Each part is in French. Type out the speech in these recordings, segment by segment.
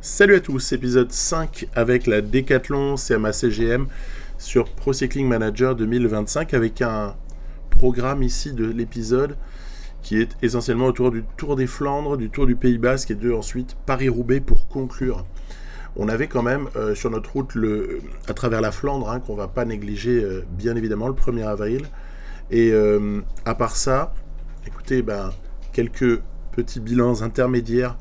Salut à tous, épisode 5 avec la Décathlon CMA CGM sur Pro Cycling Manager 2025 avec un programme ici de l'épisode qui est essentiellement autour du Tour des Flandres, du Tour du Pays Basque et de ensuite Paris-Roubaix pour conclure. On avait quand même sur notre route à travers la Flandre, qu'on va pas négliger bien évidemment le 1er avril. Et à part ça, écoutez, quelques petits bilans intermédiaires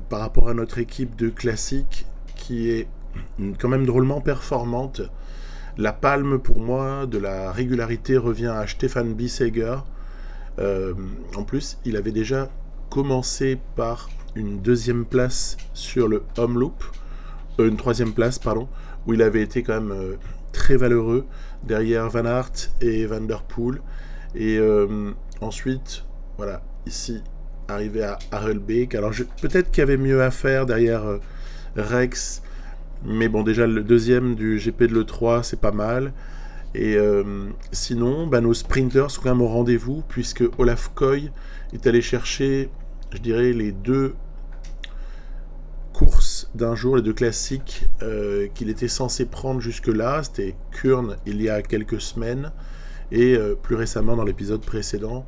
par rapport à notre équipe de classique qui est quand même drôlement performante. La palme pour moi de la régularité revient à Stefan Bissegger. En plus, il avait déjà commencé par une deuxième place sur le Omloop, une troisième place, pardon, où il avait été quand même très valeureux derrière Van Aert et Van der Poel. Et ensuite, voilà, ici, arrivé à Harelbeek. Alors peut-être qu'il y avait mieux à faire derrière Rex, mais bon, déjà le deuxième du GP de l'E3, c'est pas mal. Et sinon, nos sprinters sont quand même au rendez-vous, puisque Olaf Koy est allé chercher, je dirais, les deux courses d'un jour, les deux classiques qu'il était censé prendre jusque-là. C'était Kuurne il y a quelques semaines, et plus récemment dans l'épisode précédent,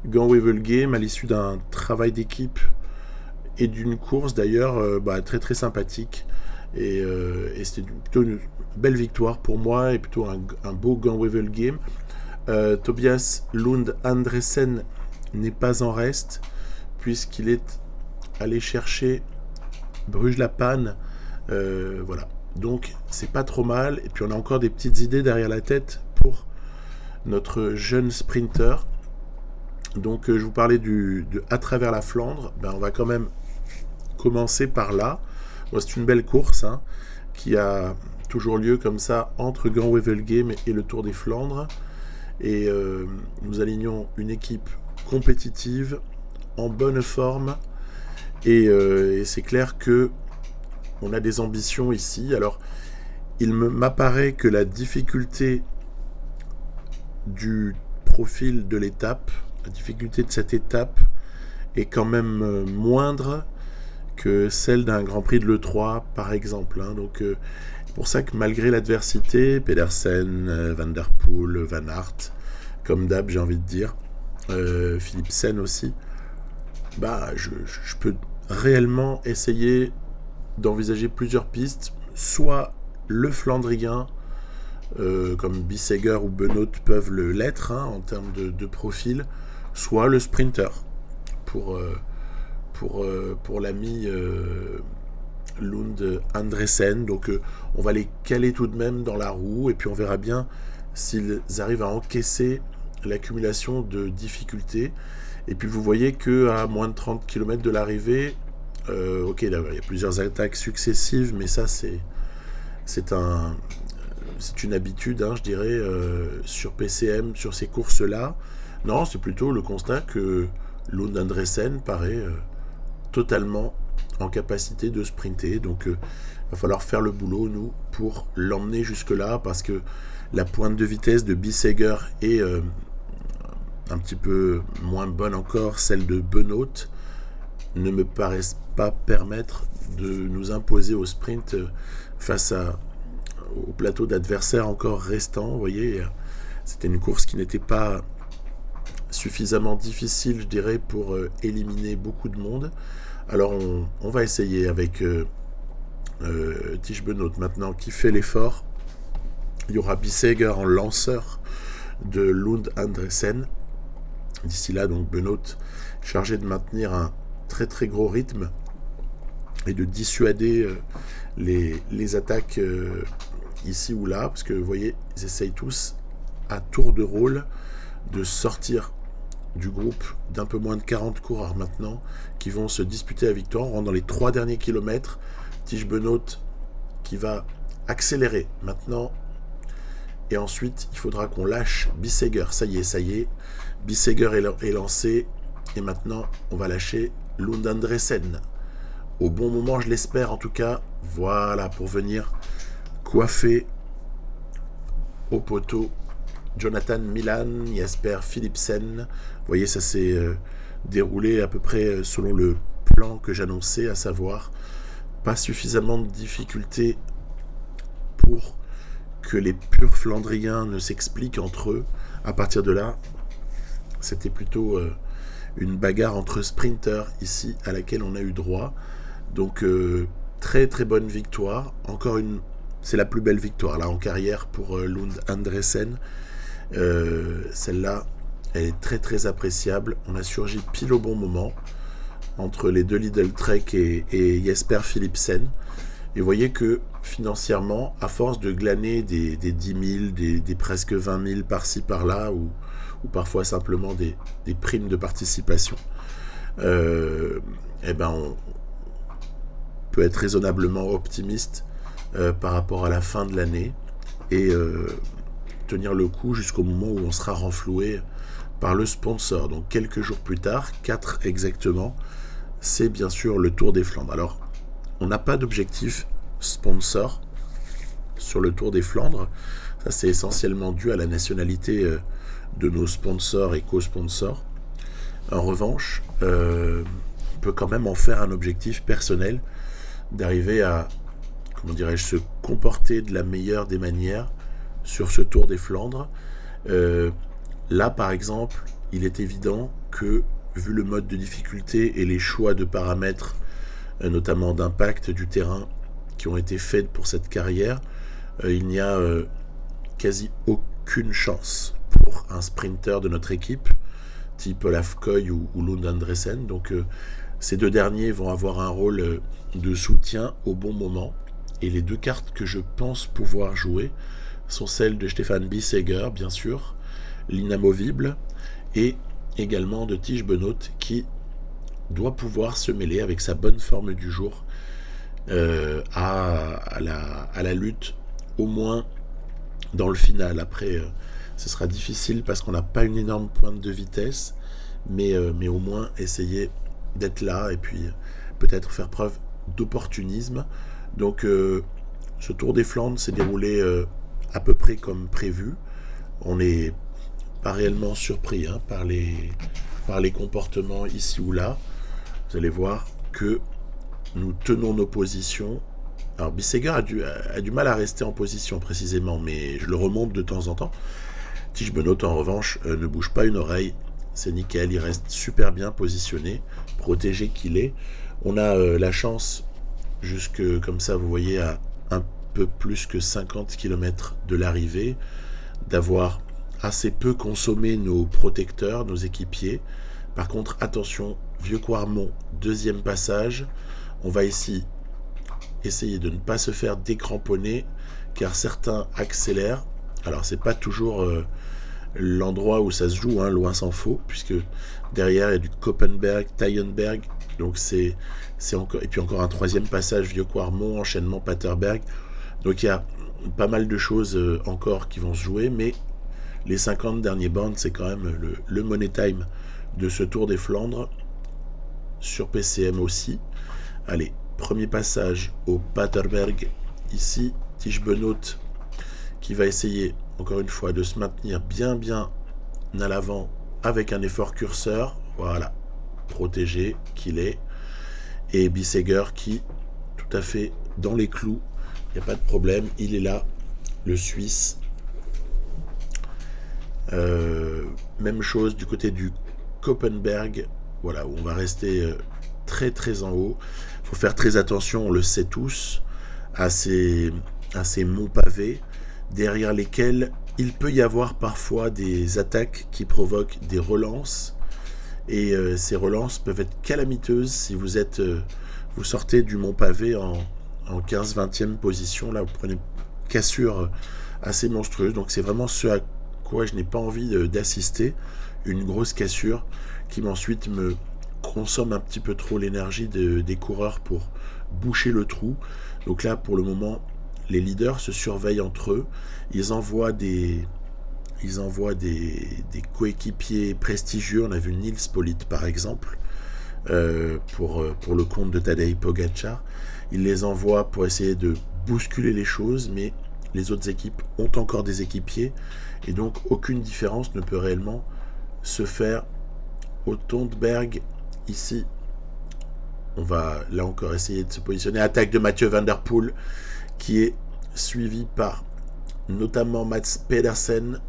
Gant-Wevelgem à l'issue d'un travail d'équipe et d'une course d'ailleurs très très sympathique. Et c'était plutôt une belle victoire pour moi et plutôt un beau Gant-Wevelgem. Tobias Lund Andresen n'est pas en reste puisqu'il est allé chercher Bruges-la-Panne. Voilà. Donc c'est pas trop mal. Et puis on a encore des petites idées derrière la tête pour notre jeune sprinter. Donc je vous parlais de à travers la Flandre. On va quand même commencer par là. Bon, c'est une belle course qui a toujours lieu comme ça entre Gant-Wevelgem et le Tour des Flandres. Et nous alignons une équipe compétitive, en bonne forme. Et c'est clair que on a des ambitions ici. Alors, il m'apparaît que la difficulté du profil de l'étape, la difficulté de cette étape est quand même moindre que celle d'un Grand Prix de l'E3 par exemple. Donc c'est pour ça que malgré l'adversité, Pedersen, Van der Poel, Van Aert, comme d'hab j'ai envie de dire, Philipsen aussi, je peux réellement essayer d'envisager plusieurs pistes, soit le Flandrien, comme Bissegger ou Benoot peuvent l'être en termes de profil, soit le sprinter pour l'ami Lund Andresen. Donc on va les caler tout de même dans la roue et puis on verra bien s'ils arrivent à encaisser l'accumulation de difficultés. Et puis vous voyez qu'à moins de 30 km de l'arrivée, ok, il y a plusieurs attaques successives, mais ça c'est une habitude, je dirais, sur PCM, sur ces courses-là. Non, c'est plutôt le constat que Lund Andresen paraît totalement en capacité de sprinter. Donc, il va falloir faire le boulot, nous, pour l'emmener jusque-là, parce que la pointe de vitesse de Bissegger est un petit peu moins bonne encore. Celle de Benoot ne me paraissent pas permettre de nous imposer au sprint face au plateau d'adversaires encore restants. Vous voyez, c'était une course qui n'était pas suffisamment difficile, je dirais, pour éliminer beaucoup de monde. Alors on va essayer avec Tish Benoot maintenant qui fait l'effort. Il y aura Bissegger en lanceur de Lund Andresen. D'ici là, donc Benoot chargé de maintenir un très très gros rythme et de dissuader les attaques ici ou là, parce que vous voyez, ils essayent tous à tour de rôle de sortir du groupe d'un peu moins de 40 coureurs maintenant qui vont se disputer la victoire. On rentre dans les 3 derniers kilomètres. Tish Benoot qui va accélérer maintenant, et ensuite il faudra qu'on lâche Bissegger. Ça y est, Bissegger est lancé, et maintenant on va lâcher Lund Andresen au bon moment, je l'espère en tout cas. Voilà, pour venir coiffer au poteau Jonathan Milan, Jasper Philipsen. Vous voyez, ça s'est déroulé à peu près selon le plan que j'annonçais, à savoir pas suffisamment de difficultés pour que les purs Flandriens ne s'expliquent entre eux. À partir de là, c'était plutôt une bagarre entre sprinters ici à laquelle on a eu droit. Donc très très bonne victoire. Encore une, c'est la plus belle victoire là en carrière pour Lund Andresen. Celle-là, elle est très très appréciable. On a surgi pile au bon moment entre les deux Lidl Trek et Jesper Philipsen. Et vous voyez que financièrement, à force de glaner des 10 000, des presque 20 000 par-ci par-là, ou parfois simplement des primes de participation, eh ben on peut être raisonnablement optimiste par rapport à la fin de l'année et tenir le coup jusqu'au moment où on sera renfloué par le sponsor. Donc quelques jours plus tard, 4 exactement, c'est bien sûr le Tour des Flandres. Alors, on n'a pas d'objectif sponsor sur le Tour des Flandres. Ça, c'est essentiellement dû à la nationalité de nos sponsors et co-sponsors. En revanche, on peut quand même en faire un objectif personnel d'arriver à, comment dirais-je, se comporter de la meilleure des manières sur ce Tour des Flandres. Là, par exemple, il est évident que, vu le mode de difficulté et les choix de paramètres, notamment d'impact du terrain, qui ont été faits pour cette carrière, il n'y a quasi aucune chance pour un sprinter de notre équipe, type Olaf Koy ou Lund Andresen. Donc ces deux derniers vont avoir un rôle de soutien au bon moment. Et les deux cartes que je pense pouvoir jouer sont celles de Stefan Bissegger, bien sûr, l'inamovible, et également de Tige Benoot, qui doit pouvoir se mêler avec sa bonne forme du jour à la lutte, au moins dans le final. Après, ce sera difficile parce qu'on n'a pas une énorme pointe de vitesse, mais au moins essayer d'être là et puis peut-être faire preuve d'opportunisme. Donc ce Tour des Flandres s'est déroulé à peu près comme prévu. On n'est pas réellement surpris par les comportements ici ou là. Vous allez voir que nous tenons nos positions. Alors Bissegger a du mal à rester en position précisément, mais je le remonte de temps en temps. Tige Benoot en revanche ne bouge pas une oreille, c'est nickel, il reste super bien positionné, protégé qu'il est. On a la chance, jusque comme ça vous voyez à un peu plus que 50 km de l'arrivée, d'avoir assez peu consommé nos protecteurs, nos équipiers. Par contre, attention, Vieux-Quarmont, deuxième passage, on va ici essayer de ne pas se faire décramponner, car certains accélèrent. Alors c'est pas toujours l'endroit où ça se joue, loin s'en faut, puisque derrière il y a du Koppenberg, Tyenberg, donc c'est encore, et puis encore un troisième passage Vieux-Quarmont, enchaînement Paterberg. Donc il y a pas mal de choses encore qui vont se jouer, mais les 50 derniers bornes, c'est quand même le money time de ce Tour des Flandres, sur PCM aussi. Allez, premier passage au Paterberg, ici, Tige Benoot qui va essayer, encore une fois, de se maintenir bien à l'avant avec un effort curseur, voilà, protégé qu'il est, et Bissegger qui, tout à fait dans les clous, il n'y a pas de problème, il est là, le Suisse. Même chose du côté du Koppenberg, voilà, où on va rester très en haut. Il faut faire très attention, on le sait tous, à ces monts pavés, derrière lesquels il peut y avoir parfois des attaques qui provoquent des relances. Et ces relances peuvent être calamiteuses si vous sortez du mont pavé en 15-20e position. Là, vous prenez une cassure assez monstrueuse. Donc c'est vraiment ce à quoi je n'ai pas envie d'assister. Une grosse cassure qui ensuite me consomme un petit peu trop l'énergie des coureurs pour boucher le trou. Donc là, pour le moment, les leaders se surveillent entre eux. Ils envoient des coéquipiers prestigieux. On a vu Nils Politt par exemple, pour le compte de Tadej Pogačar. Ils les envoient pour essayer de bousculer les choses, mais les autres équipes ont encore des équipiers, et donc aucune différence ne peut réellement se faire. Au Tondberg, ici, On va là encore essayer de se positionner. Attaque de Mathieu Van Der Poel, qui est suivi par notamment Mats Pedersen.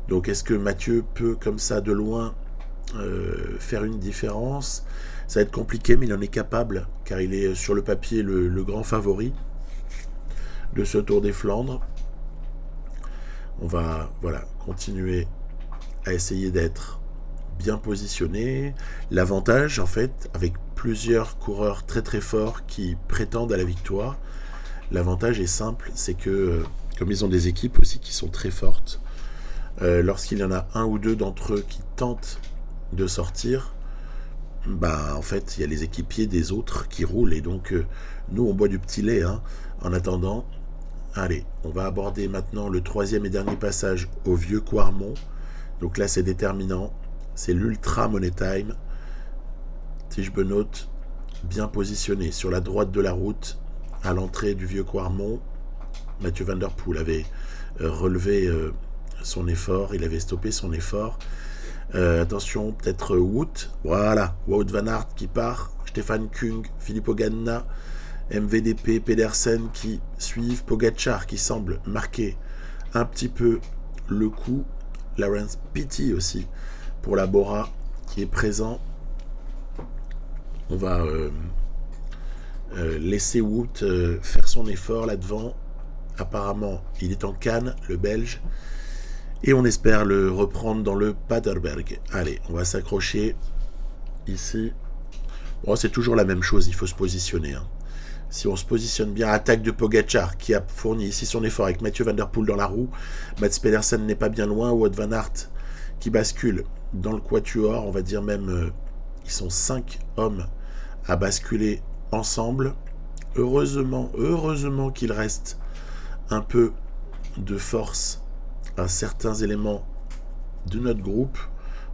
Donc est-ce que Mathieu peut, comme ça, de loin, faire une différence? Ça va être compliqué, mais il en est capable, car il est sur le papier le grand favori de ce Tour des Flandres. On va continuer à essayer d'être bien positionné. L'avantage, en fait, avec plusieurs coureurs très très forts qui prétendent à la victoire, l'avantage est simple, c'est que comme ils ont des équipes aussi qui sont très fortes, lorsqu'il y en a un ou deux d'entre eux qui tentent de sortir, en fait, il y a les équipiers des autres qui roulent, et donc nous on boit du petit lait en attendant. Allez, on va aborder maintenant le troisième et dernier passage au Vieux Quarmont. Donc là c'est déterminant, c'est l'Ultra Money Time. Tige Benoot bien positionné sur la droite de la route à l'entrée du Vieux Quarmont. Mathieu Van Der Poel avait relevé son effort, il avait stoppé son effort. Attention, peut-être Wout. Voilà, Wout van Aert qui part. Stefan Kung, Filippo Ganna, MVDP, Pedersen qui suivent. Pogacar qui semble marquer un petit peu le coup. Laurens Pitty aussi pour la Bora qui est présent. On va laisser Wout faire son effort là devant. Apparemment, il est en canne, le Belge. Et on espère le reprendre dans le Paderberg. Allez, on va s'accrocher ici. Bon, c'est toujours la même chose, il faut se positionner. Si on se positionne bien, attaque de Pogacar, qui a fourni ici son effort avec Mathieu Van Der Poel dans la roue. Mats Pedersen n'est pas bien loin. Wout van Aert qui bascule dans le quatuor. On va dire même, ils sont 5 hommes à basculer ensemble. Heureusement qu'il reste un peu de force à certains éléments de notre groupe.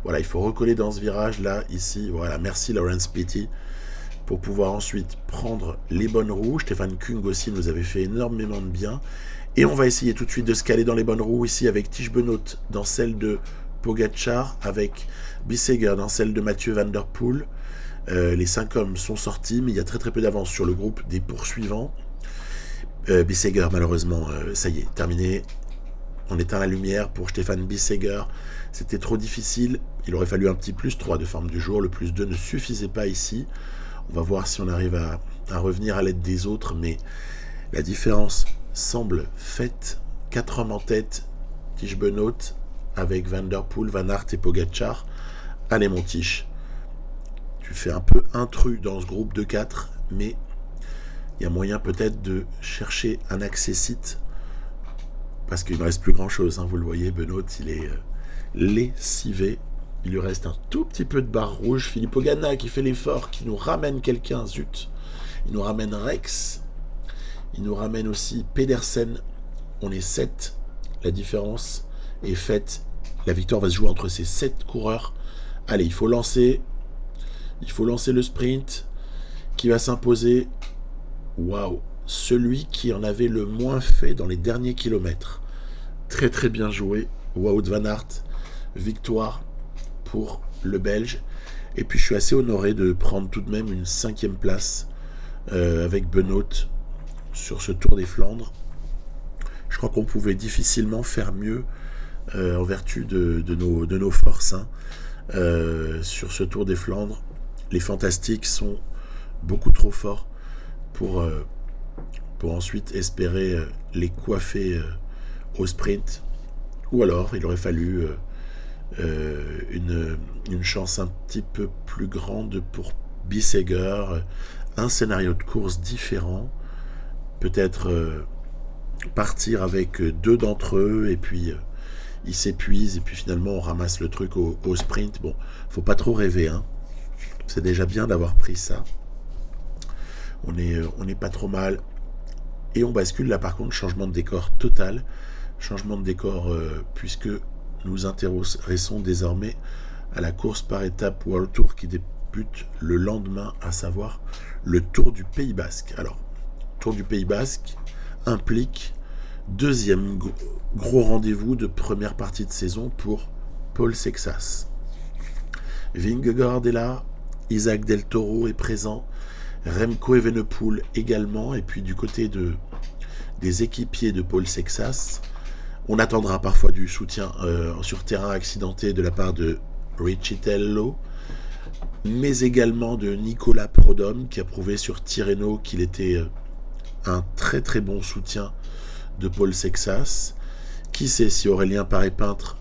Voilà, il faut recoller dans ce virage là, ici. Voilà, merci Laurens Pitty pour pouvoir ensuite prendre les bonnes roues. Stefan Kung aussi nous avait fait énormément de bien. Et on va essayer tout de suite de se caler dans les bonnes roues ici avec Tige Benoot dans celle de Pogacar, avec Bissegger dans celle de Mathieu Van Der Poel. Les 5 hommes sont sortis, mais il y a très très peu d'avance sur le groupe des poursuivants. Bissegger, malheureusement, ça y est, terminé. On éteint la lumière pour Stefan Bissegger. C'était trop difficile. Il aurait fallu un petit plus 3 de forme du jour. Le plus 2 ne suffisait pas ici. On va voir si on arrive à revenir à l'aide des autres. Mais la différence semble faite. 4 hommes en tête. Tige Benoot avec Van Der Poel, Van Aert et Pogacar. Allez mon Tige. Tu fais un peu intrus dans ce groupe de 4. Mais il y a moyen peut-être de chercher un accès-site. Parce qu'il ne reste plus grand-chose, vous le voyez, Benoot, il est lessivé. Il lui reste un tout petit peu de barre rouge. Filippo Ganna qui fait l'effort, qui nous ramène quelqu'un, zut. Il nous ramène Rex. Il nous ramène aussi Pedersen. On est 7. La différence est faite. La victoire va se jouer entre ces 7 coureurs. Allez, il faut lancer le sprint qui va s'imposer. Waouh! Celui qui en avait le moins fait dans les derniers kilomètres. Très très bien joué. Wout van Aert, victoire pour le Belge. Et puis je suis assez honoré de prendre tout de même une 5e place avec Benoot sur ce Tour des Flandres. Je crois qu'on pouvait difficilement faire mieux en vertu de nos forces sur ce Tour des Flandres. Les Fantastiques sont beaucoup trop forts pour ensuite espérer les coiffer au sprint. Ou alors, il aurait fallu une chance un petit peu plus grande pour Bissegger, un scénario de course différent, peut-être partir avec 2 d'entre eux, et puis ils s'épuisent, et puis finalement on ramasse le truc au sprint. Bon, faut pas trop rêver, c'est déjà bien d'avoir pris ça. On est pas trop mal. Et on bascule là par contre, changement de décor total. Changement de décor puisque nous intéressons désormais à la course par étapes World Tour qui débute le lendemain, à savoir le Tour du Pays Basque. Alors, Tour du Pays Basque implique 2e gros rendez-vous de première partie de saison pour Paul Sexas. Vingegaard est là, Isaac Del Toro est présent, Remco Evenepoel également. Et puis du côté des équipiers de Paul Sexas, on attendra parfois du soutien sur terrain accidenté de la part de Riccitello, mais également de Nicolas Prodhomme, qui a prouvé sur Tirreno qu'il était un très très bon soutien de Paul Sexas. Qui sait si Aurélien Paré-Peintre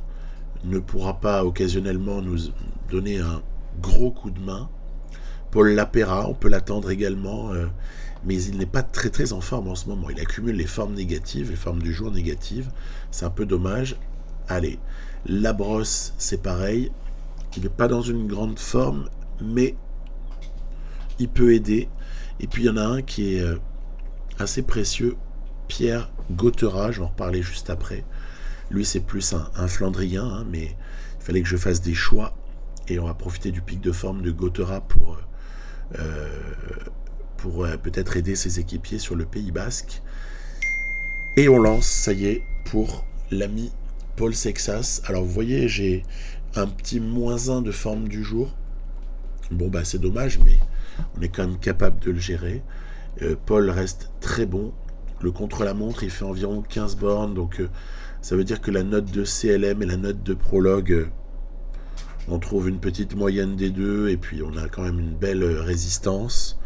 ne pourra pas occasionnellement nous donner un gros coup de main. Paul Lapera, on peut l'attendre également, mais il n'est pas très très en forme en ce moment. Il accumule les formes négatives, les formes du jour négatives. C'est un peu dommage. Allez, Labrosse, c'est pareil. Il n'est pas dans une grande forme, mais il peut aider. Et puis il y en a un qui est assez précieux, Pierre Gauthera, je vais en reparler juste après. Lui, c'est plus un Flandrien, hein, mais il fallait que je fasse des choix. Et on va profiter du pic de forme de Gauthera pour peut-être aider ses équipiers sur le Pays Basque. Et on lance, ça y est, pour l'ami Paul Sexas. Alors vous voyez, j'ai un petit -1 de forme du jour. Bon, bah c'est dommage, mais on est quand même capable de le gérer. Paul reste très bon. Le contre-la-montre, il fait environ 15 bornes, donc ça veut dire que la note de CLM et la note de prologue, on trouve une petite moyenne des deux, et puis on a quand même une belle résistance.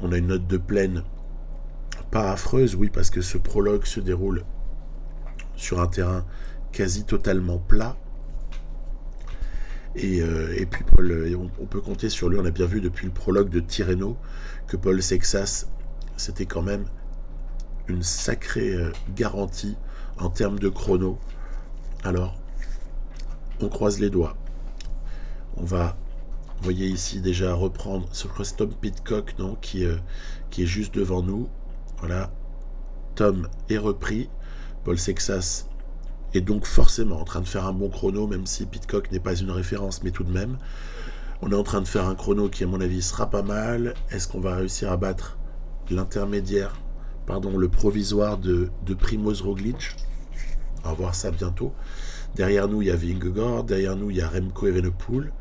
On a une note de plaine pas affreuse, oui, parce que ce prologue se déroule sur un terrain quasi totalement plat. Et puis Paul, on peut compter sur lui, on a bien vu depuis le prologue de Tirreno que Paul Sexas, c'était quand même une sacrée garantie en termes de chrono. Alors, on croise les doigts. On va, vous voyez ici déjà reprendre ce Tom Pidcock, non, qui est juste devant nous. Voilà, Tom est repris. Paul Sexas est donc forcément en train de faire un bon chrono, même si Pidcock n'est pas une référence, mais tout de même. On est en train de faire un chrono qui, à mon avis, sera pas mal. Est-ce qu'on va réussir à battre le provisoire de Primož Roglič? On va voir ça bientôt. Derrière nous, il y a Vingegaard. Derrière nous, il y a Remco Evenepoel.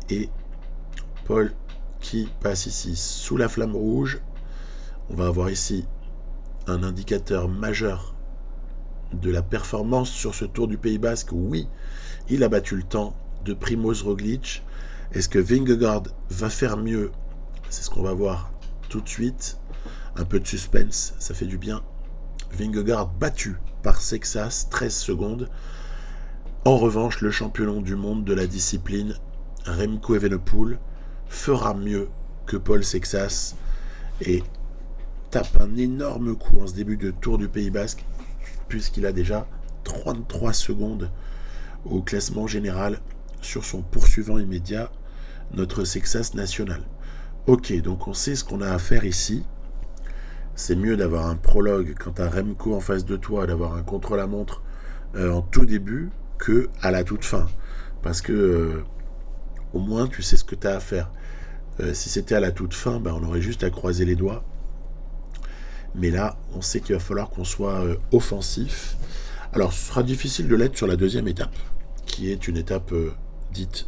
Et Paul qui passe ici sous la flamme rouge. On va avoir ici un indicateur majeur de la performance sur ce Tour du Pays Basque. Oui, il a battu le temps de Primož Roglič. Est-ce que Vingegaard va faire mieux? C'est ce qu'on va voir tout de suite. Un peu de suspense, ça fait du bien. Vingegaard battu par Sexas, 13 secondes. En revanche, le champion du monde de la discipline, Remco Evenepoel, fera mieux que Paul Sexas et tape un énorme coup en ce début de Tour du Pays Basque, puisqu'il a déjà 33 secondes au classement général sur son poursuivant immédiat, notre Sexas national. Ok, donc on sait ce qu'on a à faire ici. C'est mieux d'avoir un prologue quand t'as Remco en face de toi, d'avoir un contre-la-montre en tout début que à la toute fin. Parce que au moins tu sais ce que t'as à faire. Si c'était à la toute fin, on aurait juste à croiser les doigts. Mais là, on sait qu'il va falloir qu'on soit offensif. Alors, ce sera difficile de l'être sur la deuxième étape, qui est une étape dite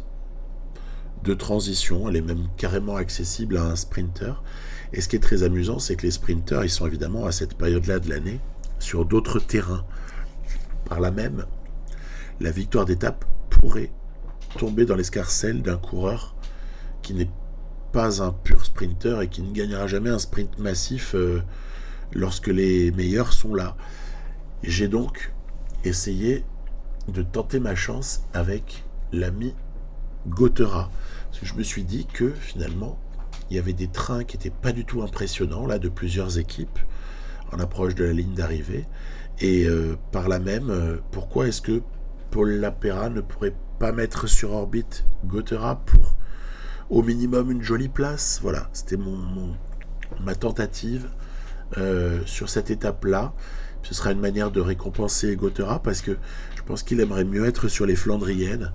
de transition. Elle est même carrément accessible à un sprinter. Et ce qui est très amusant, c'est que les sprinters, ils sont évidemment à cette période-là de l'année sur d'autres terrains. Par là même, la victoire d'étape pourrait tomber dans l'escarcelle d'un coureur qui n'est pas un pur sprinter et qui ne gagnera jamais un sprint massif lorsque les meilleurs sont là. J'ai donc essayé de tenter ma chance avec l'ami Gauthera. Parce que je me suis dit que finalement, il y avait des trains qui n'étaient pas du tout impressionnants, là, de plusieurs équipes, en approche de la ligne d'arrivée. Et par là même, pourquoi est-ce que Paul Lapera ne pourrait pas mettre sur orbite Gauthera pour au minimum une jolie place? Voilà, c'était ma tentative sur cette étape-là. Ce sera une manière de récompenser Gauthera parce que je pense qu'il aimerait mieux être sur les Flandriennes,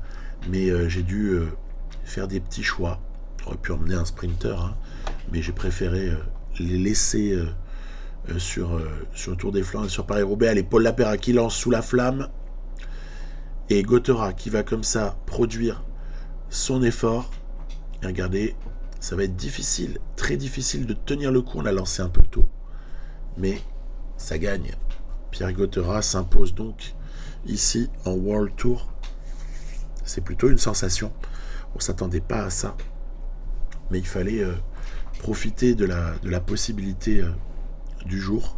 mais j'ai dû faire des petits choix. J'aurais pu emmener un sprinter, hein, mais j'ai préféré les laisser sur le Tour des Flandres et sur Paris-Roubaix. Allez, Paul Lapera qui lance sous la flamme et Gauthera qui va comme ça produire son effort. Et regardez, Ça va être difficile, très difficile de tenir le coup. On a lancé un peu tôt. Mais ça gagne. Pierre Gauthera s'impose donc ici en World Tour. C'est plutôt une sensation. On ne s'attendait pas à ça. Mais il fallait profiter de la possibilité du jour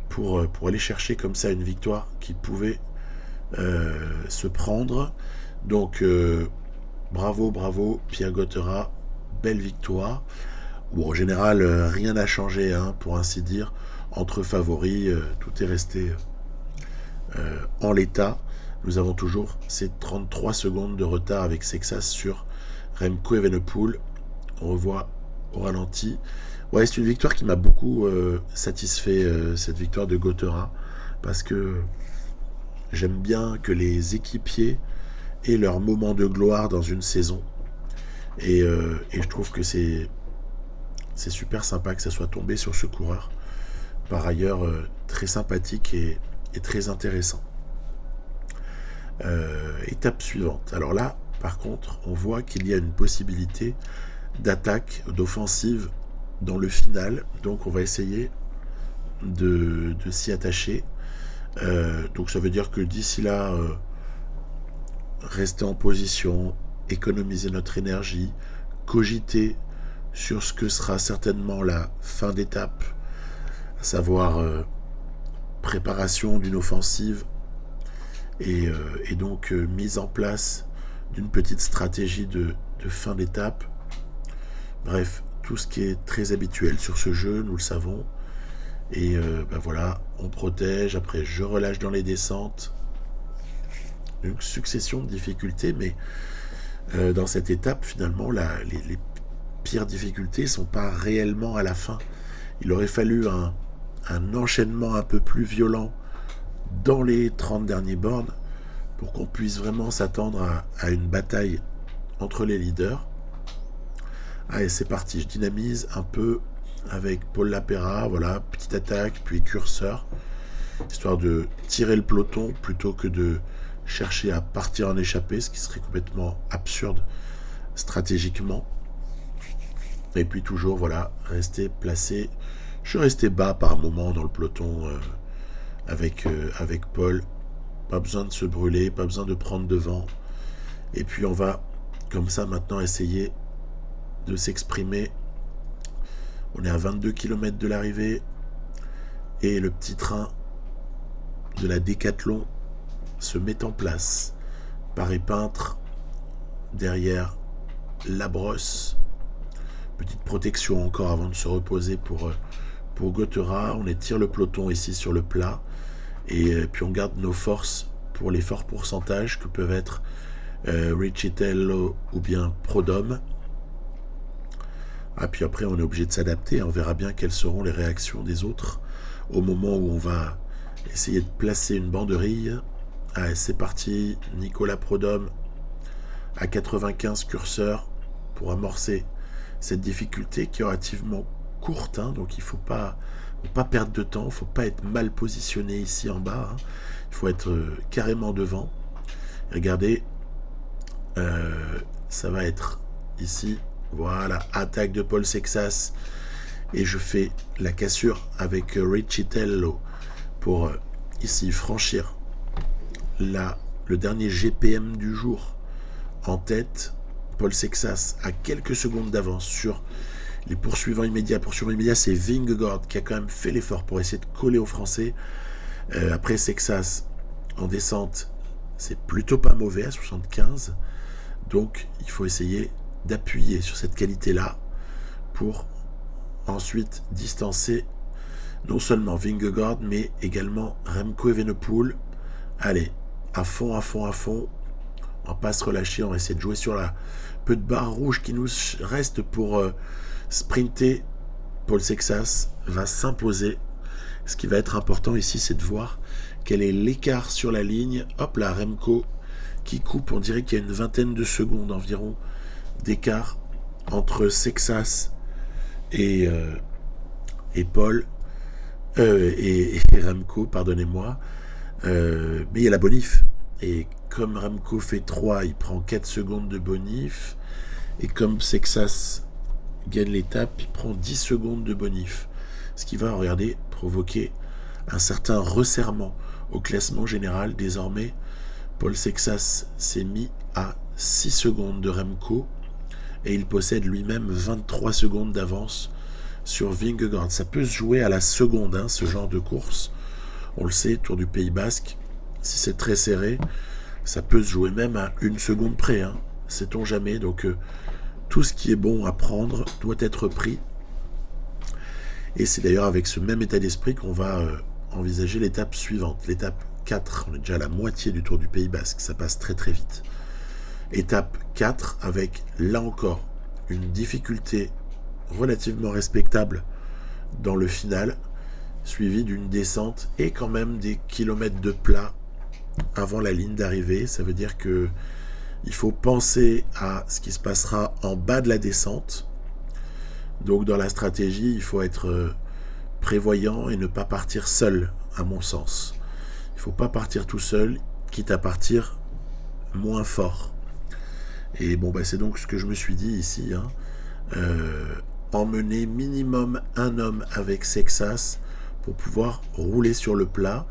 pour aller chercher comme ça une victoire qui pouvait se prendre. Donc bravo Pierre Gauthera, belle victoire. Bon, en général, rien n'a changé, hein, pour ainsi dire. Entre favoris, tout est resté en l'état. Nous avons toujours ces 33 secondes de retard avec Sexas sur Remco Evenepoel. On revoit au ralenti. Ouais, c'est une victoire qui m'a beaucoup satisfait, cette victoire de Gauthera, parce que j'aime bien que les équipiers aient leur moment de gloire dans une saison. Et je trouve que c'est super sympa que ça soit tombé sur ce coureur. Par ailleurs, très sympathique et très intéressant. Étape suivante. Alors là, par contre, on voit qu'il y a une possibilité d'attaque, d'offensive dans le final. Donc on va essayer de s'y attacher. Donc ça veut dire que d'ici là, rester en position, économiser notre énergie, cogiter sur ce que sera certainement la fin d'étape, à savoir préparation d'une offensive et donc mise en place d'une petite stratégie de fin d'étape. Bref, tout ce qui est très habituel sur ce jeu, nous le savons. Et voilà, on protège, après je relâche dans les descentes. Une succession de difficultés, mais dans cette étape, finalement, les pires difficultés ne sont pas réellement à la fin. Il aurait fallu un enchaînement un peu plus violent dans les 30 derniers bornes pour qu'on puisse vraiment s'attendre à une bataille entre les leaders. Allez, c'est parti, je dynamise un peu avec Paul Lapera, voilà, petite attaque, puis curseur, histoire de tirer le peloton plutôt que de chercher à partir en échappée, ce qui serait complètement absurde stratégiquement. Et puis toujours, voilà, rester placé. Je suis resté bas par moment dans le peloton avec Paul. Pas besoin de se brûler, pas besoin de prendre devant. Et puis on va, comme ça, maintenant essayer de s'exprimer. On est à 22 km de l'arrivée. Et le petit train de la Décathlon se met en place. Paré peintre, derrière la brosse. Petite protection encore avant de se reposer pour Gauthera. On étire le peloton ici sur le plat. Et puis on garde nos forces pour les forts pourcentages que peuvent être Riccitello ou bien Prodhomme. Ah, puis après on est obligé de s'adapter. On verra bien quelles seront les réactions des autres au moment où on va essayer de placer une banderille. Allez, c'est parti. Nicolas Prodhomme à 95 curseurs pour amorcer cette difficulté qui est relativement courte, hein, donc il ne faut pas perdre de temps, il ne faut pas être mal positionné ici en bas, hein. Il faut être carrément devant. Et regardez, ça va être ici, voilà, attaque de Paul Sexas, et je fais la cassure avec Riccitello pour ici franchir le dernier GPM du jour en tête. Paul Sexas a quelques secondes d'avance sur les poursuivants immédiats. Poursuivant immédiat, c'est Vingegaard qui a quand même fait l'effort pour essayer de coller aux Français. Après Sexas, en descente, c'est plutôt pas mauvais à 75. Donc, il faut essayer d'appuyer sur cette qualité-là pour ensuite distancer non seulement Vingegaard, mais également Remco Evenepoel. Allez, à fond. On va pas se relâcher, on va essayer de jouer sur la peu de barre rouge qui nous reste pour sprinter. Paul Sexas va s'imposer. Ce qui va être important ici, c'est de voir quel est l'écart sur la ligne. Hop là, Remco qui coupe, on dirait qu'il y a une vingtaine de secondes environ d'écart entre Sexas et Paul et Remco, pardonnez-moi. Mais il y a la bonif. Et comme Remco fait 3, il prend 4 secondes de bonif. Et comme Sexas gagne l'étape, il prend 10 secondes de bonif. Ce qui va, regardez, provoquer un certain resserrement au classement général. Désormais, Paul Sexas s'est mis à 6 secondes de Remco et il possède lui-même 23 secondes d'avance sur Vingegaard. Ça peut se jouer à la seconde, hein, ce genre de course. On le sait, Tour du Pays Basque, si c'est très serré, ça peut se jouer même à 1 seconde près. Hein. Sait-on jamais. Donc tout ce qui est bon à prendre doit être pris. Et c'est d'ailleurs avec ce même état d'esprit qu'on va envisager l'étape suivante, l'étape 4. On est déjà à la moitié du Tour du Pays Basque, ça passe très très vite. Étape 4 avec, là encore, une difficulté relativement respectable dans le final, suivie d'une descente et quand même des kilomètres de plat avant la ligne d'arrivée. Ça veut dire que il faut penser à ce qui se passera en bas de la descente. Donc dans la stratégie, il faut être prévoyant et ne pas partir seul, à mon sens. Il ne faut pas partir tout seul, quitte à partir moins fort. Et bon, c'est donc ce que je me suis dit ici. Hein. Emmener minimum un homme avec Sexas pour pouvoir rouler sur le plat.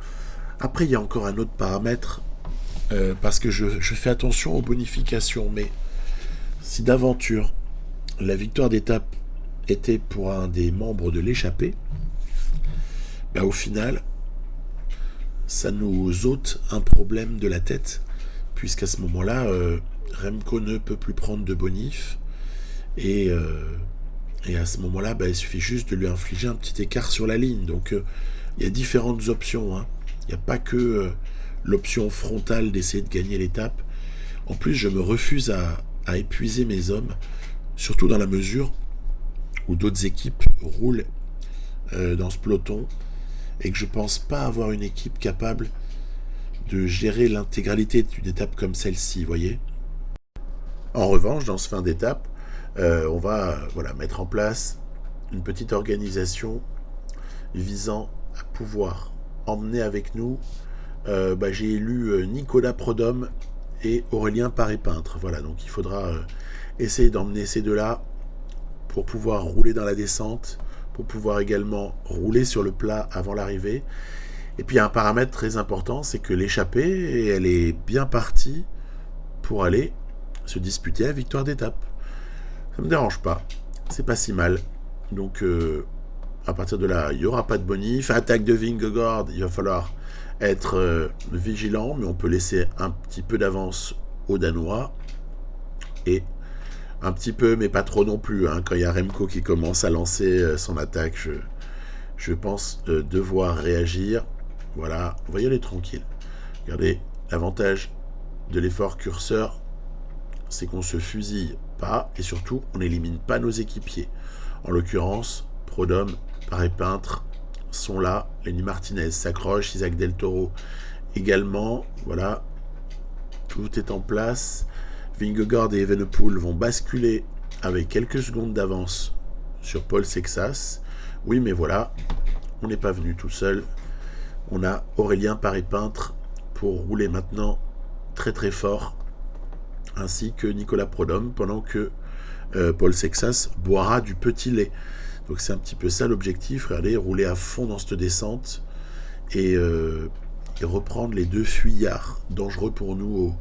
Après, il y a encore un autre paramètre, parce que je fais attention aux bonifications, mais si d'aventure la victoire d'étape était pour un des membres de l'échappée, au final, ça nous ôte un problème de la tête, puisqu'à ce moment-là, Remco ne peut plus prendre de bonif, et à ce moment-là, il suffit juste de lui infliger un petit écart sur la ligne. Donc, il y a différentes options. Hein. Il n'y a pas que l'option frontale d'essayer de gagner l'étape. En plus, je me refuse à épuiser mes hommes, surtout dans la mesure où d'autres équipes roulent dans ce peloton et que je pense pas avoir une équipe capable de gérer l'intégralité d'une étape comme celle-ci, voyez. En revanche, dans ce fin d'étape, on va mettre en place une petite organisation visant à pouvoir emmener avec nous. J'ai élu Nicolas Prodhomme et Aurélien Paré-Peintre. Voilà, donc il faudra essayer d'emmener ces deux-là pour pouvoir rouler dans la descente, pour pouvoir également rouler sur le plat avant l'arrivée. Et puis il y a un paramètre très important, c'est que l'échappée, elle est bien partie pour aller se disputer la victoire d'étape. Ça me dérange pas, c'est pas si mal. Donc à partir de là, il n'y aura pas de bonif. Attaque de Vingegaard, il va falloir être vigilant, mais on peut laisser un petit peu d'avance aux Danois. Et un petit peu, mais pas trop non plus. Hein. Quand il y a Remco qui commence à lancer son attaque, je pense devoir réagir. Voilà, on va y aller tranquille. Regardez, l'avantage de l'effort curseur, c'est qu'on se fusille pas et surtout, on n'élimine pas nos équipiers. En l'occurrence, Prodhomme, Paré-Peintre sont là. Lenny Martinez s'accroche, Isaac Del Toro également. Voilà, tout est en place. Vingegaard et Evenepoel vont basculer avec quelques secondes d'avance sur Paul Sexas. Oui, mais voilà, on n'est pas venu tout seul. On a Aurélien Paré-Peintre pour rouler maintenant très très fort, ainsi que Nicolas Prodhomme, pendant que Paul Sexas boira du petit lait. Donc c'est un petit peu ça l'objectif, regardez, rouler à fond dans cette descente et reprendre les deux fuyards dangereux pour nous au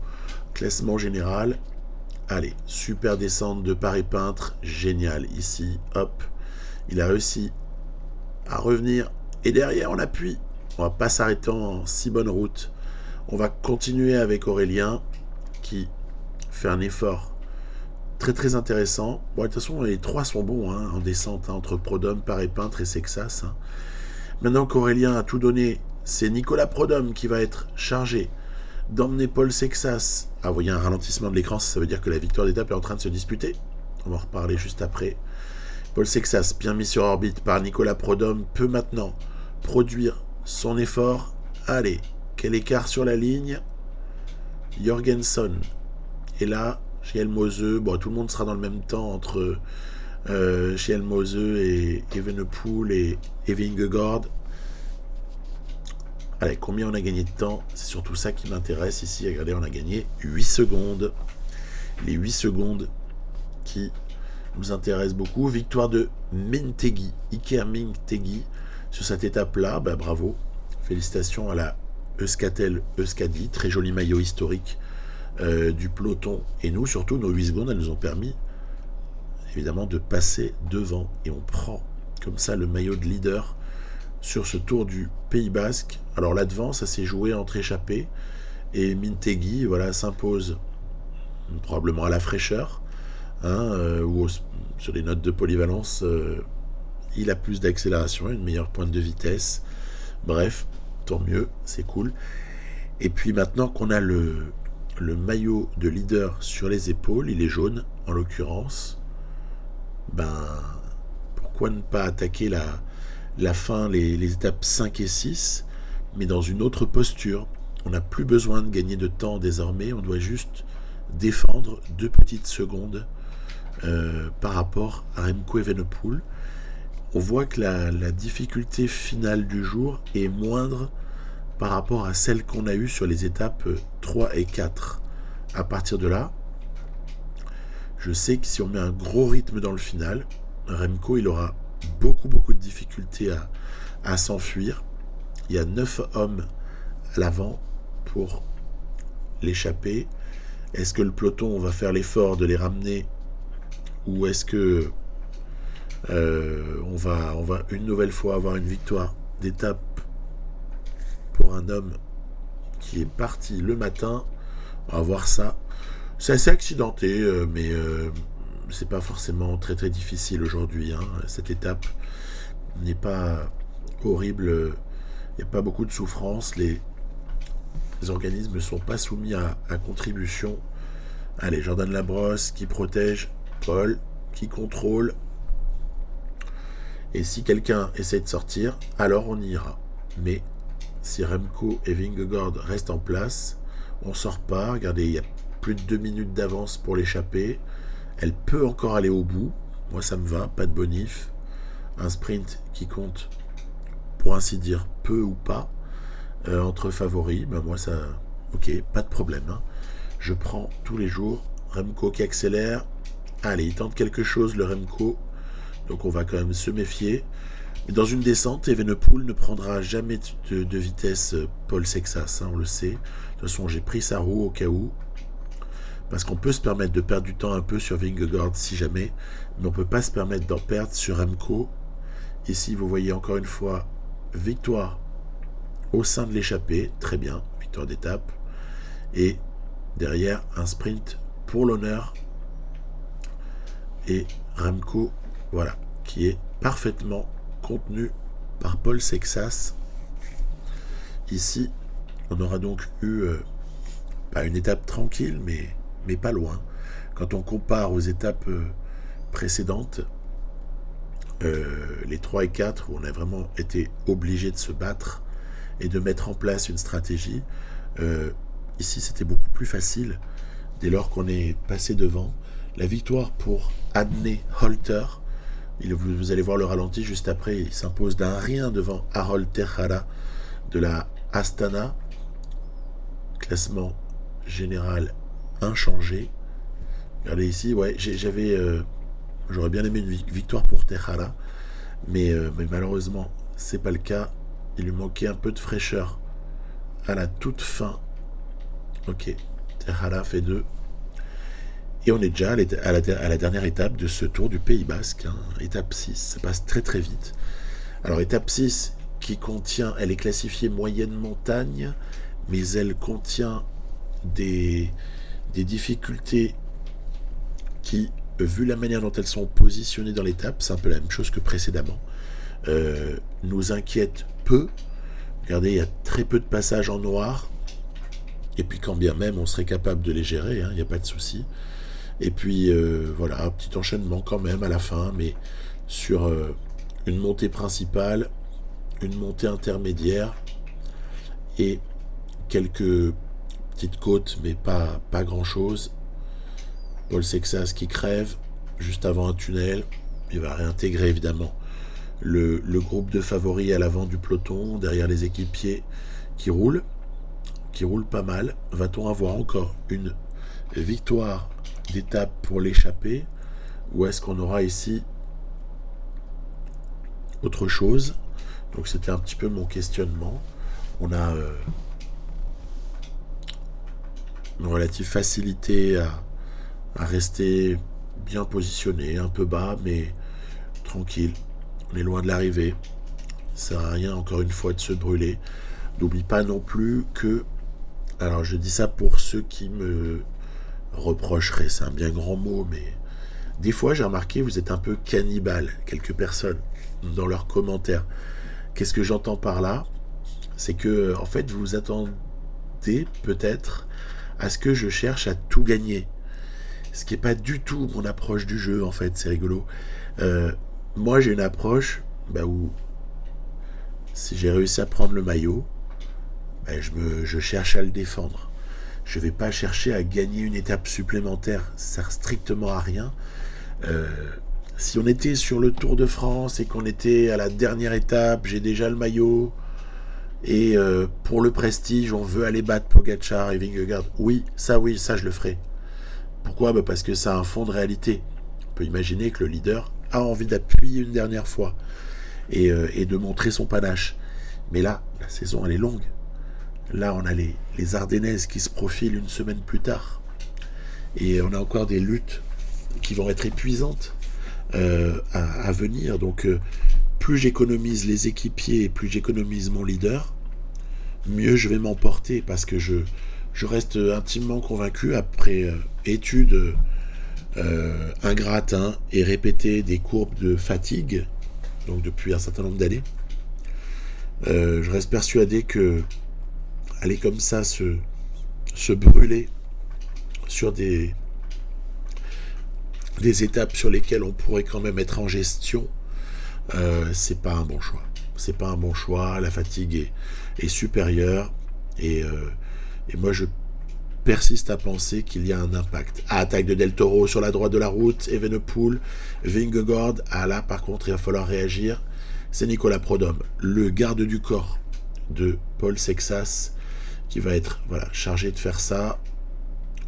classement général. Allez, super descente de Paré-Peintre, génial ici, hop, il a réussi à revenir et derrière on appuie. On va pas s'arrêter en si bonne route. On va continuer avec Aurélien qui fait un effort très très intéressant. Bon, de toute façon, les trois sont bons hein, en descente, hein, entre Prodhomme, Paré-Peintre et Sexas. Hein. Maintenant qu'Aurélien a tout donné, c'est Nicolas Prodhomme qui va être chargé d'emmener Paul Sexas. Ah, vous voyez un ralentissement de l'écran, ça veut dire que la victoire d'étape est en train de se disputer. On va en reparler juste après. Paul Sexas, bien mis sur orbite par Nicolas Prodhomme, peut maintenant produire son effort. Allez, quel écart sur la ligne. Jorgenson est là. Schellmose, tout le monde sera dans le même temps entre Schellmose et Evenepoel et Vingegaard. Allez, combien on a gagné de temps? C'est surtout ça qui m'intéresse ici. Regardez, on a gagné 8 secondes. Les 8 secondes qui nous intéresse beaucoup. Victoire de Mintegi, Iker Mintegi, sur cette étape-là. Bravo. Félicitations à la Euskaltel Euskadi, très joli maillot historique du peloton. Et nous, surtout, nos 8 secondes, elles nous ont permis évidemment de passer devant. Et on prend comme ça le maillot de leader sur ce Tour du Pays Basque. Alors là devant, ça s'est joué entre échappés. Et Mintegi s'impose probablement à la fraîcheur. Ou sur les notes de polyvalence, il a plus d'accélération, une meilleure pointe de vitesse. Bref, tant mieux, c'est cool. Et puis maintenant qu'on a le maillot de leader sur les épaules, il est jaune en l'occurrence, pourquoi ne pas attaquer la fin, les étapes 5 et 6, mais dans une autre posture. On n'a plus besoin de gagner de temps désormais, on doit juste défendre 2 petites secondes par rapport à Remco Evenepoel. On voit que la difficulté finale du jour est moindre par rapport à celle qu'on a eue sur les étapes 3 et 4. À partir de là, je sais que si on met un gros rythme dans le final, Remco il aura beaucoup de difficultés à s'enfuir. Il y a 9 hommes à l'avant pour l'échapper. Est-ce que le peloton va faire l'effort de les ramener, ou est-ce que on va une nouvelle fois avoir une victoire d'étape pour un homme qui est parti le matin? On va voir ça. C'est assez accidenté, mais c'est pas forcément très difficile aujourd'hui. Cette étape n'est pas horrible. Il n'y a pas beaucoup de souffrance. Les organismes ne sont pas soumis à contribution. Allez, Jordan Labrosse qui protège, Paul qui contrôle. Et si quelqu'un essaie de sortir, alors on y ira. Mais si Remco et Vingegaard restent en place, on ne sort pas. Regardez, il y a plus de 2 minutes d'avance pour l'échapper. Elle peut encore aller au bout. Moi, ça me va, pas de bonif. Un sprint qui compte, pour ainsi dire, peu ou pas, entre favoris. Moi, ça... Ok, pas de problème. Je prends tous les jours. Remco qui accélère. Allez, il tente quelque chose, le Remco. Donc on va quand même se méfier. Mais dans une descente, Evenepoel ne prendra jamais de vitesse Paul Sexas, on le sait. De toute façon, j'ai pris sa roue au cas où. Parce qu'on peut se permettre de perdre du temps un peu sur Vingegaard si jamais. Mais on ne peut pas se permettre d'en perdre sur Remco. Ici, vous voyez encore une fois, victoire au sein de l'échappée. Très bien, victoire d'étape. Et derrière, un sprint pour l'honneur. Et Remco, voilà, qui est parfaitement contenu par Paul Sexas. Ici, on aura donc eu pas une étape tranquille, mais pas loin. Quand on compare aux étapes précédentes, les 3 et 4, où on a vraiment été obligé de se battre et de mettre en place une stratégie, ici c'était beaucoup plus facile dès lors qu'on est passé devant. La victoire pour Adne Holter, vous allez voir le ralenti juste après, il s'impose d'un rien devant Harold Tejada de la Astana. Classement général inchangé. Regardez ici, ouais, j'aurais bien aimé une victoire pour Tejada, mais malheureusement, c'est pas le cas. Il lui manquait un peu de fraîcheur à la toute fin. Ok, Tejada fait 2. Et on est déjà à la dernière étape de ce Tour du Pays Basque, étape 6, ça passe très vite. Alors étape 6 qui contient, elle est classifiée moyenne montagne, mais elle contient des difficultés qui, vu la manière dont elles sont positionnées dans l'étape, c'est un peu la même chose que précédemment, nous inquiètent peu. Regardez, il y a très peu de passages en noir, et puis quand bien même on serait capable de les gérer, il n'y a pas de souci. Et puis voilà, un petit enchaînement quand même à la fin, mais sur une montée principale, une montée intermédiaire et quelques petites côtes, mais pas grand chose. Paul Sexas qui crève juste avant un tunnel. Il va réintégrer évidemment le groupe de favoris à l'avant du peloton, derrière les équipiers qui roulent pas mal. Va-t-on avoir encore une victoire d'étape pour l'échappée? ou est-ce qu'on aura ici autre chose? Donc c'était un petit peu mon questionnement. On a une relative facilité à rester bien positionné, un peu bas, mais tranquille. On est loin de l'arrivée. Ça sert à rien, encore une fois, de se brûler. N'oublie pas non plus que... Alors, je dis ça pour ceux qui me reprocheraient, c'est un bien grand mot, mais... Des fois, j'ai remarqué, vous êtes un peu cannibale, quelques personnes, dans leurs commentaires. Qu'est-ce que j'entends par là? C'est que, en fait, vous vous attendez peut-être à ce que je cherche à tout gagner. Ce qui n'est pas du tout mon approche du jeu, en fait, c'est rigolo. Euh, Moi, j'ai une approche où si j'ai réussi à prendre le maillot, je cherche à le défendre. Je ne vais pas chercher à gagner une étape supplémentaire, ça sert strictement à rien. Euh, Si on était sur le Tour de France et qu'on était à la dernière étape, j'ai déjà le maillot, et pour le prestige, on veut aller battre Pogacar et Vingegaard. Oui, ça je le ferai. Pourquoi? Parce que ça a un fond de réalité. On peut imaginer que le leader a envie d'appuyer une dernière fois et de montrer son panache. Mais là, la saison, elle est longue. Là, on a les Ardennaises qui se profilent une semaine plus tard. Et on a encore des luttes qui vont être épuisantes à venir. Donc, plus j'économise les équipiers et plus j'économise mon leader, mieux je vais m'emporter parce que je reste intimement convaincu, après études ingrates et répétées des courbes de fatigue, donc depuis un certain nombre d'années, je reste persuadé que aller comme ça se brûler sur des étapes sur lesquelles on pourrait quand même être en gestion, c'est pas un bon choix. C'est pas un bon choix, la fatigue est supérieure et moi je persiste à penser qu'il y a un impact. Attaque de Del Toro sur la droite de la route, Evenepoel, Vingegaard, là par contre il va falloir réagir. C'est Nicolas Prodhomme, le garde du corps de Paul Sexas, qui va être chargé de faire ça.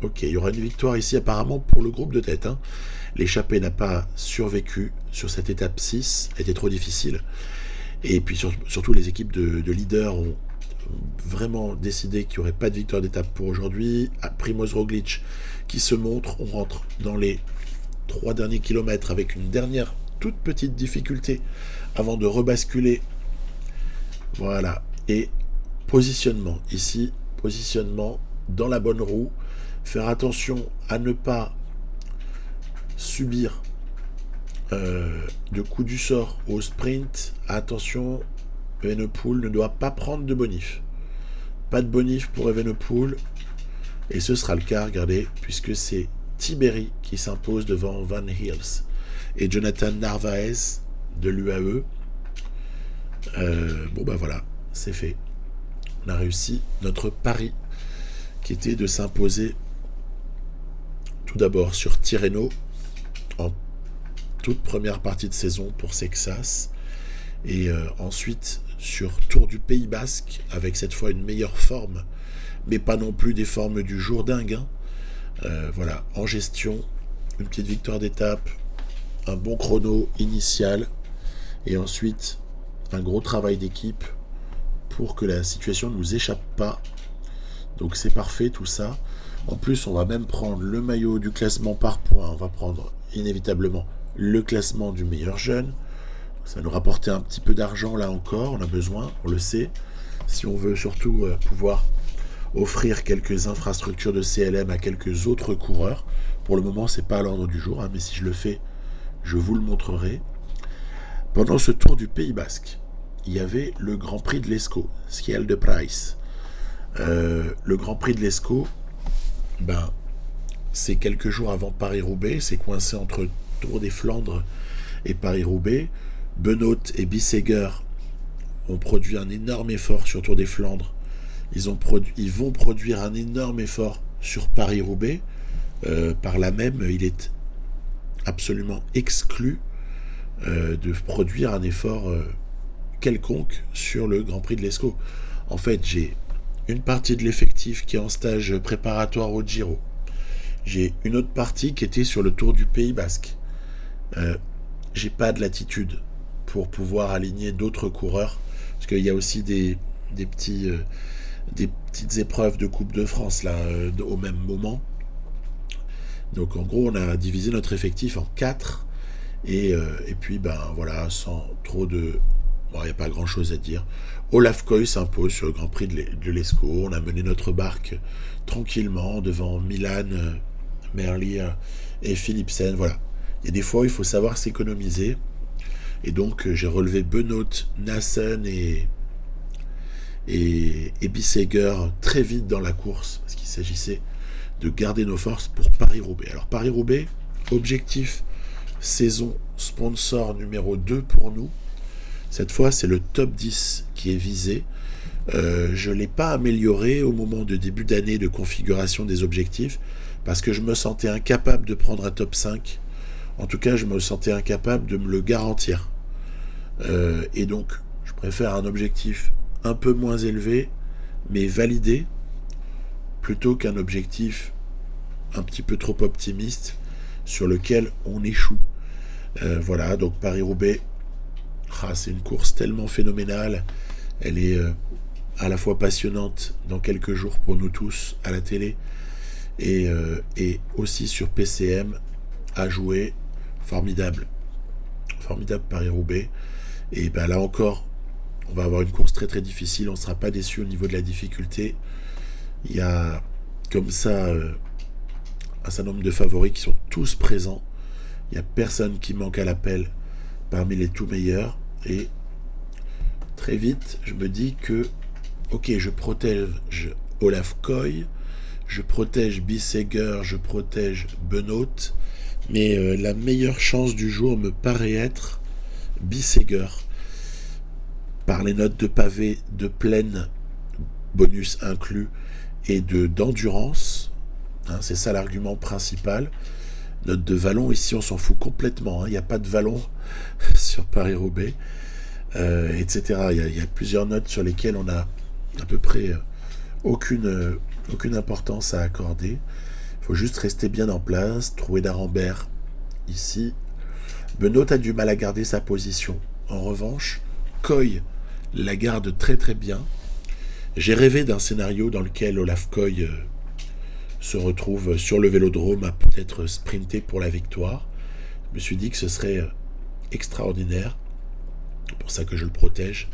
Ok, il y aura une victoire ici apparemment pour le groupe de tête. L'échappée n'a pas survécu sur cette étape 6, était trop difficile. Et puis surtout les équipes de leaders ont vraiment décidé qu'il n'y aurait pas de victoire d'étape pour aujourd'hui. Primoz Roglic qui se montre, on rentre dans les 3 derniers kilomètres avec une dernière toute petite difficulté avant de rebasculer. Voilà, et positionnement ici, positionnement dans la bonne roue, faire attention à ne pas subir de coup du sort au sprint. Attention, Evenepoel ne doit pas prendre de bonif. Pas de bonif pour Evenepoel. Et ce sera le cas, regardez, puisque c'est Tiberi qui s'impose devant Van Hills et Jonathan Narvaez de l'UAE. Voilà, c'est fait. On a réussi notre pari qui était de s'imposer tout d'abord sur Tirreno en toute première partie de saison pour Sexas, et ensuite sur Tour du Pays Basque avec cette fois une meilleure forme, mais pas non plus des formes du jour dingue. En gestion, une petite victoire d'étape, un bon chrono initial et ensuite un gros travail d'équipe pour que la situation ne nous échappe pas. Donc c'est parfait tout ça. En plus, on va même prendre le maillot du classement par points. On va prendre inévitablement le classement du meilleur jeune. Ça va nous rapporter un petit peu d'argent là encore. On a besoin, on le sait. Si on veut surtout pouvoir offrir quelques infrastructures de CLM à quelques autres coureurs. Pour le moment, c'est pas à l'ordre du jour, mais si je le fais, je vous le montrerai. Pendant ce Tour du Pays Basque, il y avait le Grand Prix de l'Escaut, Sciel de Price. Le Grand Prix de l'Escaut, c'est quelques jours avant Paris-Roubaix, c'est coincé entre Tour des Flandres et Paris-Roubaix. Benoît et Bissegger ont produit un énorme effort sur Tour des Flandres. Ils vont produire un énorme effort sur Paris-Roubaix. Par là même, il est absolument exclu de produire un effort quelconque sur le Grand Prix de l'Escaut. En fait, j'ai une partie de l'effectif qui est en stage préparatoire au Giro. J'ai une autre partie qui était sur le Tour du Pays Basque. Euh, j'ai pas de latitude pour pouvoir aligner d'autres coureurs, parce qu'il y a aussi des petits, des petites épreuves de Coupe de France là au même moment. Donc en gros, on a divisé notre effectif en 4 et puis ben voilà, sans trop de, bon, il n'y a pas grand chose à dire. Olaf Koy s'impose sur le Grand Prix de l'Escaut. On a mené notre barque tranquillement devant Milan, Merlier et Philipsen. Voilà. Il y a des fois où il faut savoir s'économiser. Et donc j'ai relevé Benoît, Nassen et Bissegger très vite dans la course, parce qu'il s'agissait de garder nos forces pour Paris-Roubaix. Alors Paris-Roubaix, objectif saison sponsor numéro 2 pour nous. Cette fois, c'est le top 10 qui est visé. Je ne l'ai pas amélioré au moment de début d'année de configuration des objectifs, parce que je me sentais incapable de prendre un top 5. En tout cas, je me sentais incapable de me le garantir. Et donc, je préfère un objectif un peu moins élevé, mais validé, plutôt qu'un objectif un petit peu trop optimiste sur lequel on échoue. Voilà, donc Paris-Roubaix, c'est une course tellement phénoménale. Elle est à la fois passionnante dans quelques jours pour nous tous à la télé et aussi sur PCM à jouer. Formidable. Formidable Paris-Roubaix. Et ben là encore, on va avoir une course très très difficile. On ne sera pas déçu au niveau de la difficulté. Il y a comme ça un certain nombre de favoris qui sont tous présents. Il n'y a personne qui manque à l'appel parmi les tout meilleurs. Et très vite, je me dis que, ok, je protège Olaf Koy, je protège Bissegger, je protège Benoît, mais la meilleure chance du jour me paraît être Bissegger. Par les notes de pavé, de plaine, bonus inclus, et d'endurance, hein, c'est ça l'argument principal. Note de vallon, ici on s'en fout complètement, il n'y a pas de vallon sur Paris-Roubaix, etc. Il y a plusieurs notes sur lesquelles on a à peu près aucune importance à accorder. Il faut juste rester bien en place, trouver d'Arambert ici. Benoît a du mal à garder sa position. En revanche, Koy la garde très très bien. J'ai rêvé d'un scénario dans lequel Olaf Koy se retrouve sur le vélodrome à peut-être sprinter pour la victoire. Je me suis dit que ce serait extraordinaire. C'est pour ça que je le protège.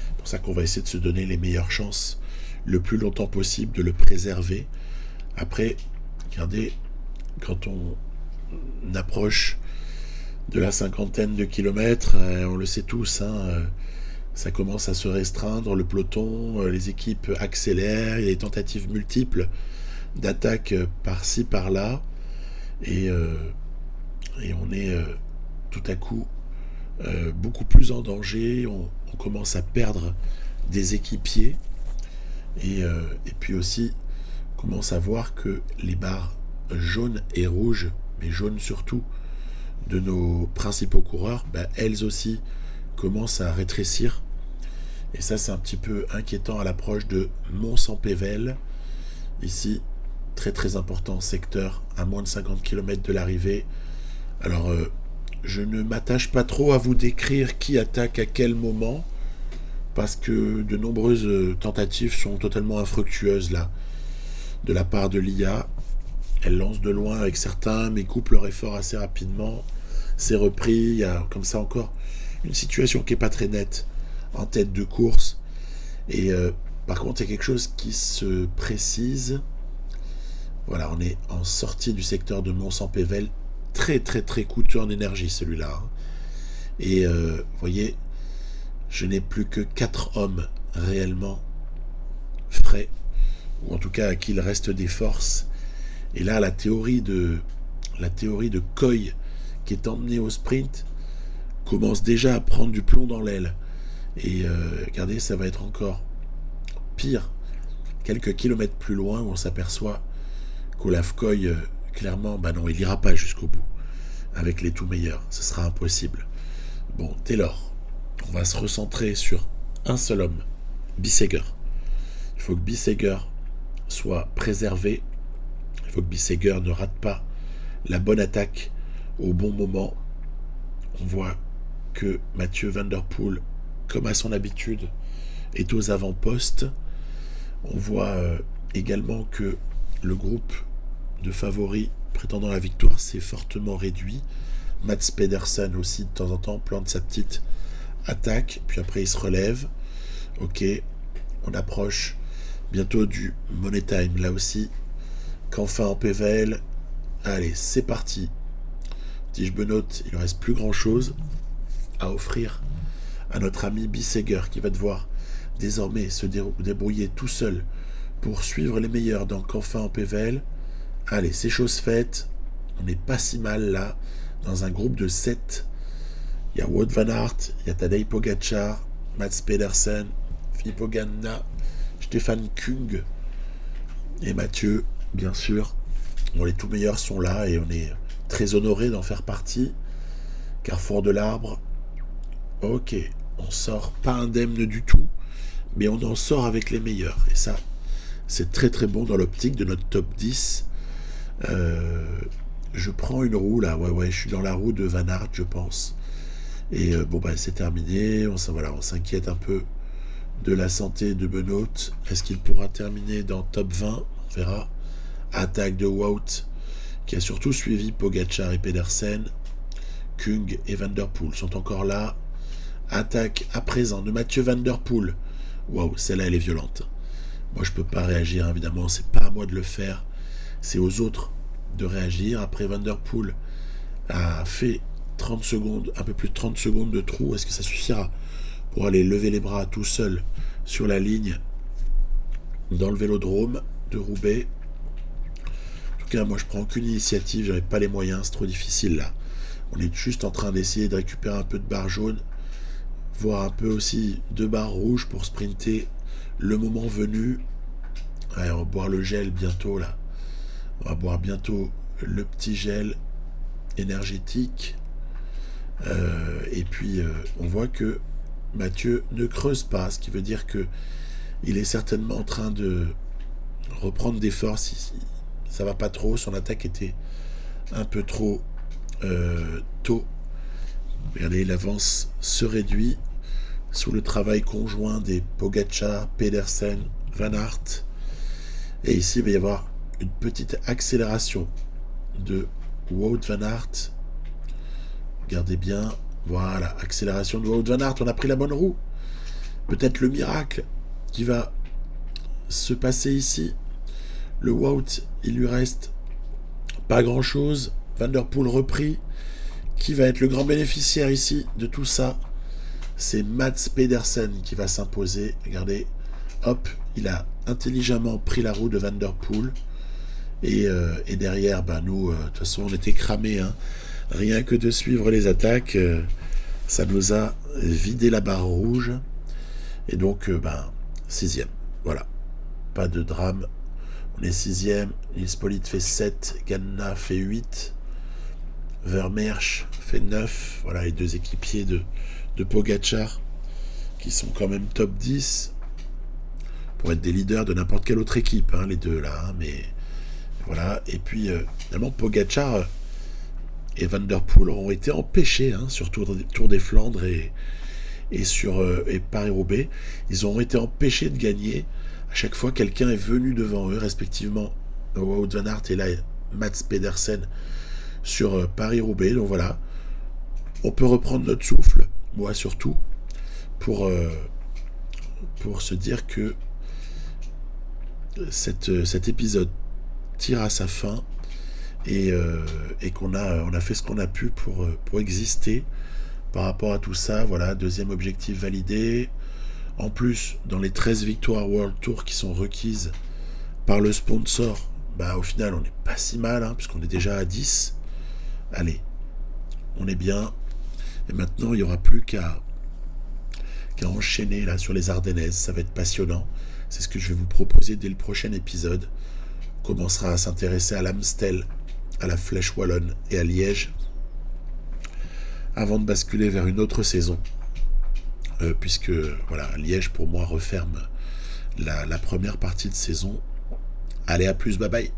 C'est pour ça qu'on va essayer de se donner les meilleures chances le plus longtemps possible, de le préserver. Après, regardez, quand on approche de la 50aine de kilomètres, on le sait tous, ça commence à se restreindre, le peloton, les équipes accélèrent, il y a des tentatives multiples d'attaque par-ci, par-là, et on est tout à coup beaucoup plus en danger, on commence à perdre des équipiers, et puis aussi on commence à voir que les barres jaunes et rouges, mais jaunes surtout, de nos principaux coureurs, elles aussi commencent à rétrécir. Et ça, c'est un petit peu inquiétant à l'approche de Mont-Saint-Pével. Ici, très très important secteur, à moins de 50 km de l'arrivée. Alors, je ne m'attache pas trop à vous décrire qui attaque à quel moment, parce que de nombreuses tentatives sont totalement infructueuses là, de la part de l'IA. Elle lance de loin avec certains, mais coupe leur effort assez rapidement. C'est repris, il y a comme ça encore une situation qui n'est pas très nette en tête de course. Et par contre, il y a quelque chose qui se précise. Voilà, on est en sortie du secteur de Mont-Saint-Pével, très très très coûteux en énergie celui-là. Et vous voyez, je n'ai plus que 4 hommes réellement frais, ou en tout cas à qui il reste des forces. Et là, la théorie de Koy, qui est emmené au sprint, commence déjà à prendre du plomb dans l'aile. Et regardez, ça va être encore pire. Quelques kilomètres plus loin, où on s'aperçoit qu'Olaf Koy, clairement, non, il n'ira pas jusqu'au bout. Avec les tout meilleurs, ce sera impossible. Bon, dès lors, on va se recentrer sur un seul homme, Bissegger. Il faut que Bissegger soit préservé. Il faut que Bissegger ne rate pas la bonne attaque au bon moment. On voit que Mathieu Van Der Poel, comme à son habitude, est aux avant-postes. On voit également que le groupe de favoris prétendant la victoire s'est fortement réduit. Mats Pedersen aussi, de temps en temps, plante sa petite attaque, puis après il se relève. Ok, on approche bientôt du Money Time, là aussi. Qu'enfin en PVL. Allez, c'est parti. Tige Benoît, il ne reste plus grand-chose à offrir à notre ami Bissegger, qui va devoir désormais se débrouiller tout seul pour suivre les meilleurs dans Qu'enfin en PVL. Allez, c'est chose faite. On n'est pas si mal là, dans un groupe de 7. Il y a Wout van Aert, il y a Tadej Pogacar, Mats Pedersen, Filippo Ganna, Stefan Kung et Mathieu, bien sûr. Bon, les tout meilleurs sont là et on est très honoré d'en faire partie. Carrefour de l'Arbre. Ok, on sort pas indemne du tout, mais on en sort avec les meilleurs. Et ça, c'est très très bon dans l'optique de notre top 10. Je prends une roue là, ouais, je suis dans la roue de Van Aert, je pense. Et c'est terminé. On s'inquiète un peu de la santé de Benoît. Est-ce qu'il pourra terminer dans top 20 ? On verra. Attaque de Wout, qui a surtout suivi Pogacar et Pedersen. Kung et Van Der Poel sont encore là. Attaque à présent de Mathieu Van Der Poel. Waouh, celle-là, elle est violente. Moi, je peux pas réagir, évidemment. C'est pas à moi de le faire. C'est aux autres de réagir. Après, Van Der Poel a fait 30 secondes, un peu plus de 30 secondes de trou. Est-ce que ça suffira pour aller lever les bras tout seul sur la ligne dans le vélodrome de Roubaix? En tout cas, moi, je prends aucune initiative. J'avais pas les moyens. C'est trop difficile, là. On est juste en train d'essayer de récupérer un peu de barres jaunes, voire un peu aussi de barres rouges pour sprinter le moment venu. Ouais, on va boire le gel bientôt, là. On va boire bientôt le petit gel énergétique. Et puis, on voit que Mathieu ne creuse pas, ce qui veut dire que il est certainement en train de reprendre des forces. Ça va pas trop. Son attaque était un peu trop tôt. Regardez, l'avance se réduit sous le travail conjoint des Pogacar, Pedersen, Van Aert. Et ici, il va y avoir une petite accélération de Wout van Aert. Regardez bien. Voilà, accélération de Wout van Aert. On a pris la bonne roue. Peut-être le miracle qui va se passer ici. Le Wout, il lui reste pas grand-chose. Van Der Poel repris. Qui va être le grand bénéficiaire ici de tout ça? C'est Mats Pedersen qui va s'imposer. Regardez, hop, il a intelligemment pris la roue de Van Der Poel. Et derrière, nous, de toute façon, on était cramés. Hein. Rien que de suivre les attaques, ça nous a vidé la barre rouge. Et donc, 6e. Voilà. Pas de drame. On est 6e. Nils Politt fait 7. Ganna fait 8. Vermeersch fait 9. Voilà les deux équipiers de Pogacar qui sont quand même top 10 pour être des leaders de n'importe quelle autre équipe, hein, les deux là. Hein, mais voilà. Et puis, finalement, Pogacar et Van Der Poel ont été empêchés hein, sur Tour des Flandres et sur Paris-Roubaix. Ils ont été empêchés de gagner. À chaque fois, quelqu'un est venu devant eux, respectivement Wout van Aert et là Mats Pedersen sur Paris-Roubaix. Donc voilà, on peut reprendre notre souffle, moi surtout, pour se dire que cet épisode tire à sa fin et qu'on a fait ce qu'on a pu pour exister par rapport à tout ça. Voilà, deuxième objectif validé. En plus, dans les 13 victoires World Tour qui sont requises par le sponsor, au final, on n'est pas si mal, hein, puisqu'on est déjà à 10. Allez, on est bien. Et maintenant, il n'y aura plus qu'à enchaîner là sur les Ardennaises. Ça va être passionnant. C'est ce que je vais vous proposer dès le prochain épisode. On commencera à s'intéresser à l'Amstel, à la Flèche Wallonne et à Liège, avant de basculer vers une autre saison. Puisque voilà, Liège pour moi referme la première partie de saison. Allez, à plus, bye bye.